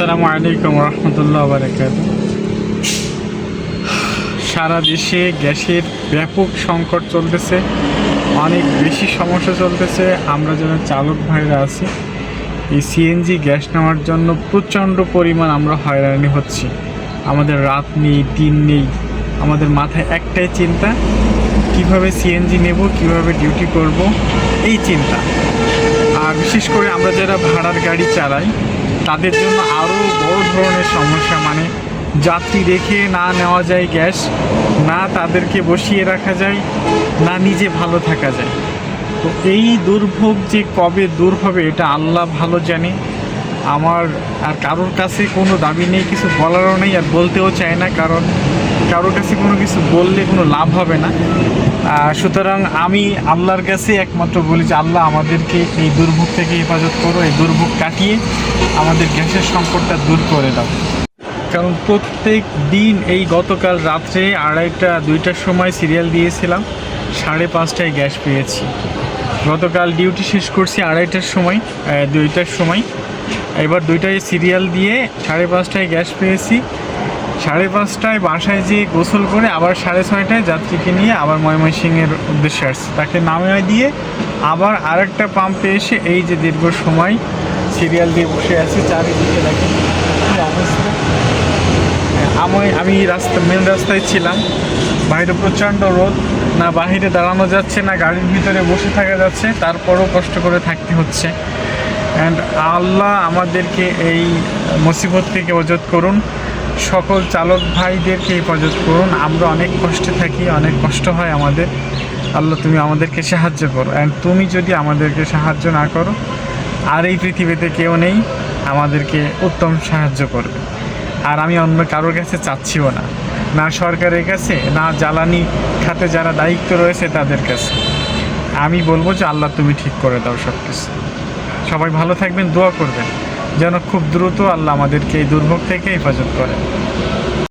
আসসালামু আলাইকুম রহমতুল্লাহ বারাকাতুহু। সারা দেশে গ্যাসের ব্যাপক সংকট চলতেছে, অনেক বেশি সমস্যা চলতেছে। আমরা যারা চালক ভাইরা আছি, এই সিএনজি গ্যাস নেওয়ার জন্য প্রচণ্ড পরিমাণ আমরা হয়রানি হচ্ছি। আমাদের রাত নেই, দিন নেই, আমাদের মাথায় একটাই চিন্তা, কিভাবে সিএনজি নেব, কিভাবে ডিউটি করব, এই চিন্তা। আর বিশেষ করে আমরা যারা ভাড়ার গাড়ি চালাই তাদের জন্য আরও বড় ধরনের সমস্যা, মানে যাত্রী রেখে না নেওয়া যায় গ্যাস, না তাদেরকে বসিয়ে রাখা যায়, না নিজে ভালো থাকা যায়। তো এই দুর্ভোগ যে কবে দূর হবে এটা আল্লাহ ভালো জানে। আমার আর কারোর কাছে কোনো দাবি নেই, কিছু বলারও নেই, আর বলতেও চাই না, কারণ কারোর কাছে কোনো কিছু বললে কোনো লাভ হবে না। সুতরাং আমি আল্লাহর কাছে একমাত্র বলি যে আল্লাহ আমাদেরকে এই দুর্ভোগ থেকে হেফাজত করো, এই দুর্ভোগ কাটিয়ে আমাদের গ্যাসের সংকটটা দূর করে দাও। কারণ প্রত্যেক দিন, এই গতকাল রাত্রে 2:30-2টার সময় সিরিয়াল দিয়েছিলাম, 5:30টায় গ্যাস পেয়েছি। গতকাল ডিউটি শেষ করছি 2:30টার সময়, 2টার সময়, এবার 2টায় সিরিয়াল দিয়ে 5:30টায় গ্যাস পেয়েছি। 5:30টায় বাসায় যেয়ে গোসল করে আবার 6:30টায় যাত্রীকে নিয়ে আবার ময়মনসিংহের উদ্দেশ্যে আসছি। তাকে নামিয়ে দিয়ে আবার আরেকটা পাম্পে এসে এই যে দীর্ঘ সময় সিরিয়াল দিয়ে বসে আছি। চারিদিকে দেখেন কী অবস্থা। আমি মেন রাস্তায় ছিলাম, বাইরে প্রচণ্ড রোদ, না বাহিরে দাঁড়ানো যাচ্ছে, না গাড়ির ভিতরে বসে থাকা যাচ্ছে, তারপরও কষ্ট করে থাকতে হচ্ছে। অ্যান্ড আল্লাহ আমাদেরকে এই মুসিবত থেকে হেফাজত করুন, সকল চালক ভাইদেরকে হেফাজত করুন। আমরা অনেক কষ্টে থাকি, অনেক কষ্ট হয় আমাদের। আল্লাহ তুমি আমাদেরকে সাহায্য করো, অ্যান্ড তুমি যদি আমাদেরকে সাহায্য না করো আর এই পৃথিবীতে কেউ নেই আমাদেরকে উত্তম সাহায্য করবে। আর আমি অন্য কারোর কাছে চাচ্ছিও না, না সরকারের কাছে, না জ্বালানি খাতে যারা দায়িত্ব রয়েছে তাদের কাছে। আমি বলবো যে আল্লাহ তুমি ঠিক করে দাও সব কিছু। সবাই ভালো থাকবেন, দোয়া করবেন যেন খুব দ্রুত আল্লাহ আমাদেরকে এই দুর্ভোগ থেকে হেফাজত করে।